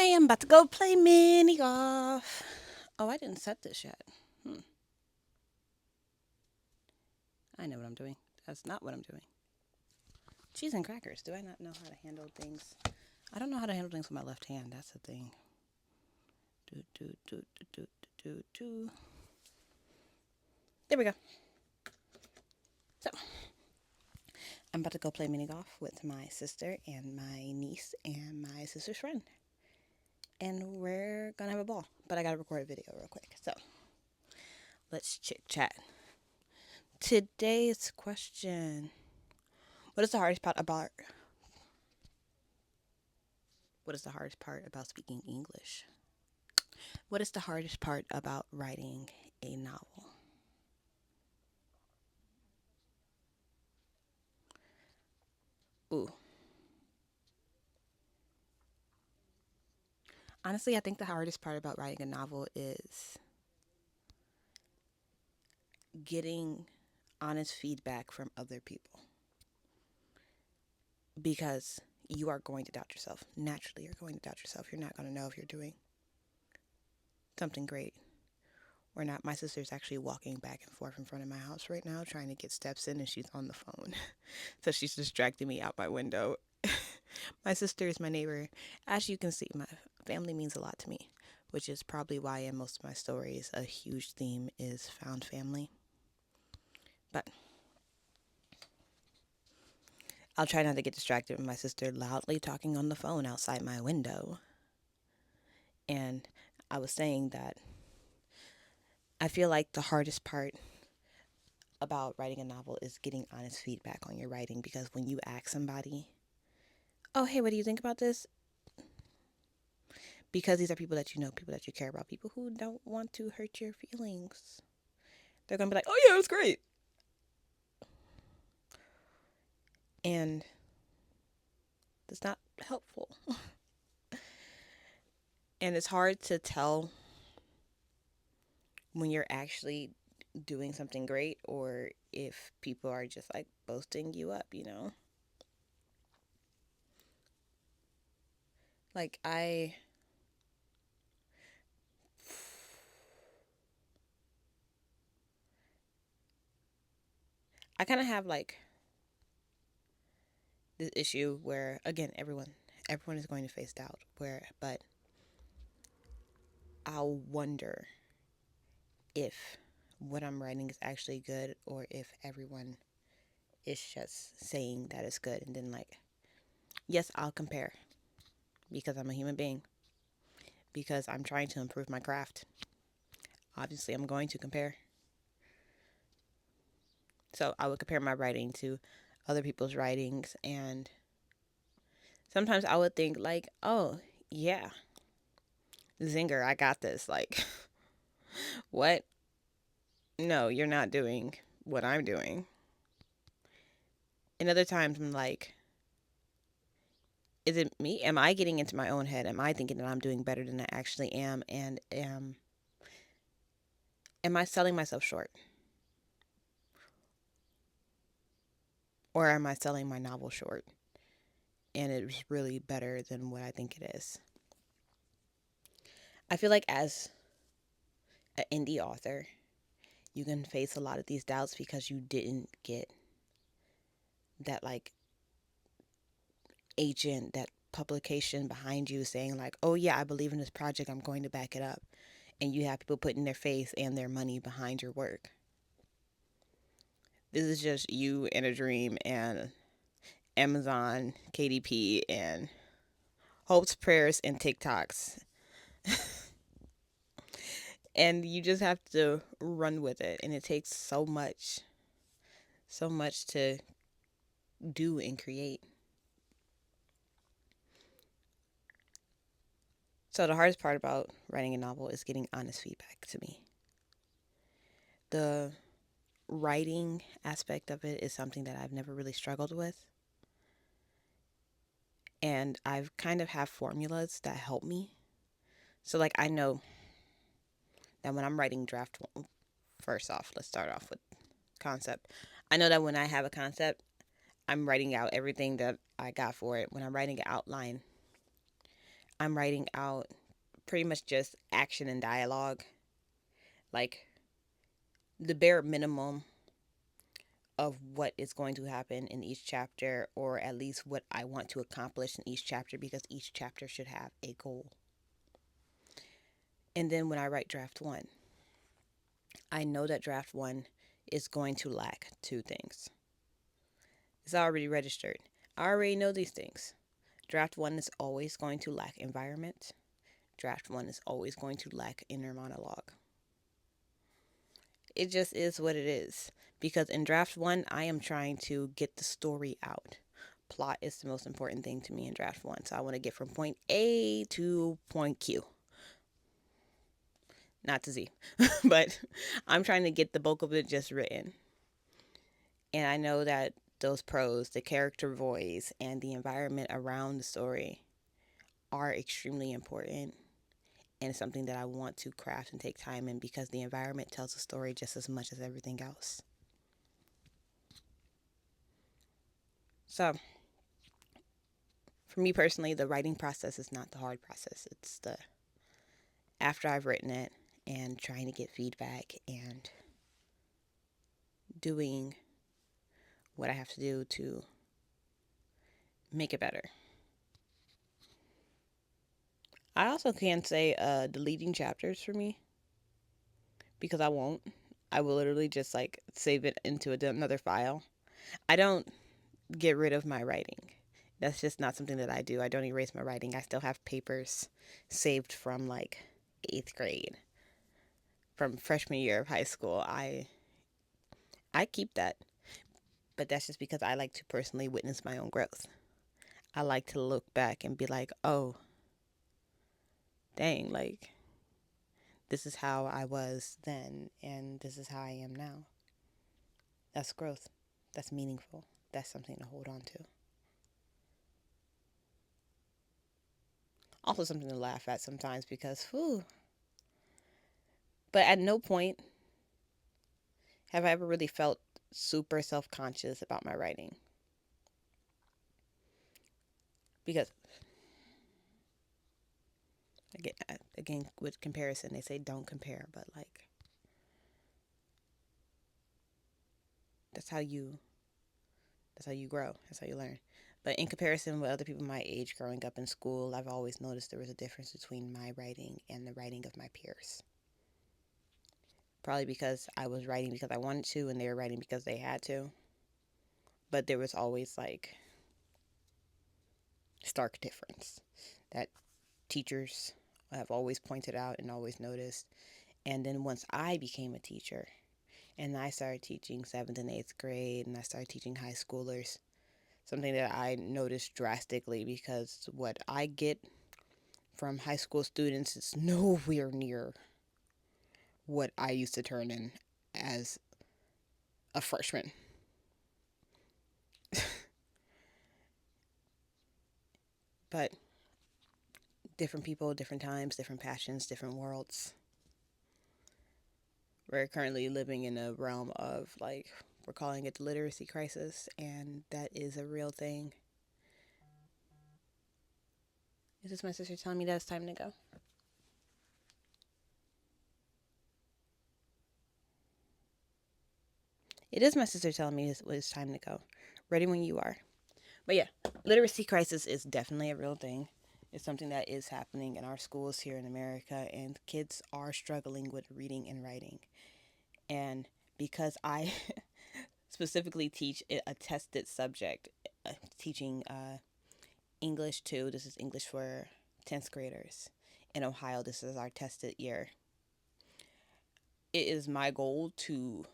am about to go play mini golf. Oh, I didn't set this yet. Hmm. I know what I'm doing. That's not what I'm doing. Cheese and crackers. Do I not know how to handle things? I don't know how to handle things with my left hand. That's the thing. Do, do, do, do, do, do, do. There we go. So, I'm about to go play mini golf with my sister and my niece and my sister's friend. And we're going to have a ball. But I got to record a video real quick. So, let's chit chat. Today's question. What is the hardest part about What is the hardest part about speaking English? What is the hardest part about writing a novel? Ooh. Honestly, I think the hardest part about writing a novel is getting honest feedback from other people because you are going to doubt yourself. Naturally, you're going to doubt yourself. You're not going to know if you're doing something great or not. My sister's actually walking back and forth in front of my house right now trying to get steps in and she's on the phone. So she's distracting me out my window. My sister is my neighbor. As you can see, my family means a lot to me, which is probably why in most of my stories a huge theme is found family. But I'll try not to get distracted with my sister loudly talking on the phone outside my window. And I was saying that I feel like the hardest part about writing a novel is getting honest feedback on your writing because when you ask somebody, oh, hey, what do you think about this? Because these are people that you know, people that you care about, people who don't want to hurt your feelings. They're going to be like, oh, yeah, it was great. And that's not helpful. And it's hard to tell when you're actually doing something great or if people are just like boasting you up, you know? Like I kind of have like this issue where again everyone is going to face doubt but I'll wonder if what I'm writing is actually good or if everyone is just saying that it's good and then like yes, I'll compare because I'm a human being because I'm trying to improve my craft. Obviously, I'm going to compare. So I would compare my writing to other people's writings, and sometimes I would think, like, oh, yeah, Zinger, I got this. Like, what? No, you're not doing what I'm doing. And other times I'm like, is it me? Am I getting into my own head? Am I thinking that I'm doing better than I actually am? And am I selling myself short? Or am I selling my novel short? And it's really better than what I think it is. I feel like as an indie author, you can face a lot of these doubts because you didn't get that like agent, that publication behind you saying like, oh yeah, I believe in this project, I'm going to back it up. And you have people putting their faith and their money behind your work. This is just you and a dream and Amazon, KDP, and hopes, prayers, and TikToks. And you just have to run with it. And it takes so much to do and create. So the hardest part about writing a novel is getting honest feedback to me. The writing aspect of it is something that I've never really struggled with. And I've kind of have formulas that help me. So like I know that when I'm writing draft one, first off, let's start off with concept. I know that when I have a concept, I'm writing out everything that I got for it. When I'm writing an outline, I'm writing out pretty much just action and dialogue, like the bare minimum of what is going to happen in each chapter, or at least what I want to accomplish in each chapter, because each chapter should have a goal. And then when I write draft one, I know that draft one is going to lack two things. It's already registered. I already know these things. Draft one is always going to lack environment. Draft one is always going to lack inner monologue. It just is what it is. Because in draft one, I am trying to get the story out. Plot is the most important thing to me in draft one. So I want to get from point A to point Q. Not to Z. But I'm trying to get the bulk of it just written. And I know that those prose, the character voice, and the environment around the story are extremely important, and it's something that I want to craft and take time in, because the environment tells the story just as much as everything else. So, for me personally, the writing process is not the hard process. It's the after I've written it and trying to get feedback and doing what I have to do to make it better. I also can't say deleting chapters for me, because I won't. I will literally just like save it into another file. I don't get rid of my writing. That's just not something that I do. I don't erase my writing. I still have papers saved from like 8th grade, from freshman year of high school. I keep that, but that's just because I like to personally witness my own growth. I like to look back and be like, "Oh, dang, like this is how I was then and this is how I am now." That's growth. That's meaningful. That's something to hold on to. Also something to laugh at sometimes, because whew. But at no point have I ever really felt super self-conscious about my writing. Because again with comparison, they say don't compare, but like that's how you that's how you grow. That's how you learn. But in comparison with other people my age growing up in school, I've always noticed there was a difference between my writing and the writing of my peers. Probably because I was writing because I wanted to and they were writing because they had to. But there was always like stark difference that teachers have always pointed out and always noticed. And then once I became a teacher and I started teaching 7th and 8th grade and I started teaching high schoolers, something that I noticed drastically, because what I get from high school students is nowhere near what I used to turn in as a freshman. But different people, different times, different passions, different worlds. We're currently living in a realm of like, we're calling it the literacy crisis, and that is a real thing. Is this my sister telling me that it's time to go? It is my sister telling me it's time to go. Ready when you are. But yeah, literacy crisis is definitely a real thing. It's something that is happening in our schools here in America, and kids are struggling with reading and writing. And because I specifically teach a tested subject, teaching English 2, this is English for 10th graders. In Ohio, this is our tested year. It is my goal to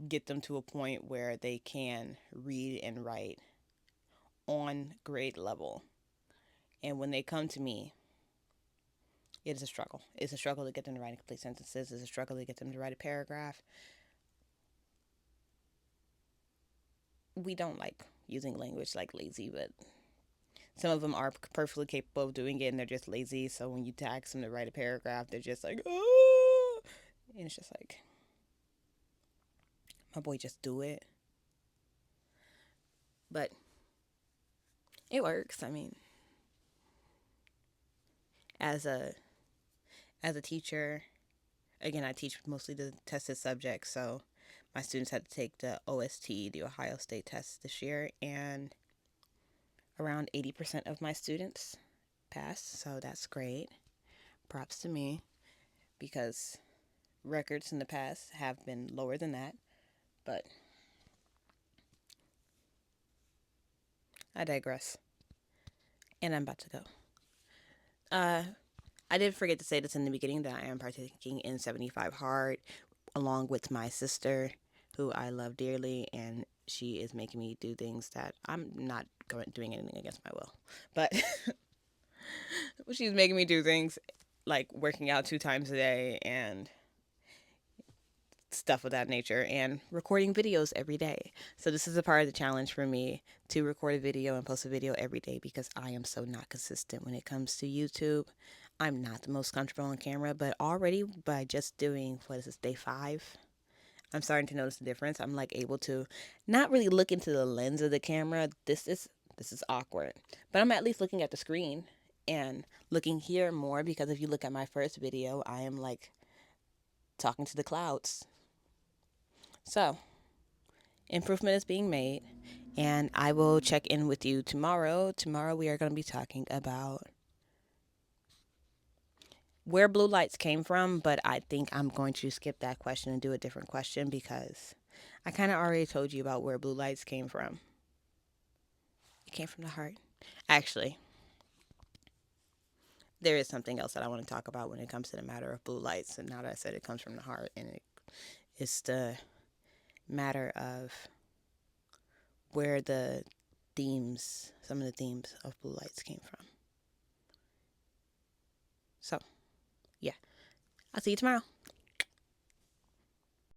get them to a point where they can read and write on grade level. And when they come to me, it is a struggle. It's a struggle to get them to write complete sentences. It's a struggle to get them to write a paragraph. We don't like using language like lazy, but some of them are perfectly capable of doing it and they're just lazy. So when you ask them to write a paragraph, they're just like, oh. And it's just like, my boy, just do it. But it works. I mean, as a teacher, again, I teach mostly the tested subjects, so my students had to take the OST, the Ohio State test this year, and around 80% of my students passed, so that's great. Props to me, because records in the past have been lower than that, but I digress. And I'm about to go. I did forget to say this in the beginning that I am partaking in 75 Hard along with my sister, who I love dearly, and she is making me do things that I'm not doing anything against my will. But she's making me do things like working out 2 times a day and stuff of that nature, and recording videos every day. So this is a part of the challenge for me, to record a video and post a video every day, because I am so not consistent when it comes to YouTube. I'm not the most comfortable on camera, but already by just doing, what is this, day 5, I'm starting to notice the difference. I'm like able to not really look into the lens of the camera. This is awkward, but I'm at least looking at the screen and looking here more, because if you look at my first video, I am like talking to the clouds. So, improvement is being made, and I will check in with you tomorrow. Tomorrow we are going to be talking about where blue lights came from, but I think I'm going to skip that question and do a different question, because I kind of already told you about where blue lights came from. It came from the heart. Actually, there is something else that I want to talk about when it comes to the matter of blue lights, and now that I said it comes from the heart, and it's the matter of where some of the themes of blue lights came from. So, yeah, I'll see you tomorrow.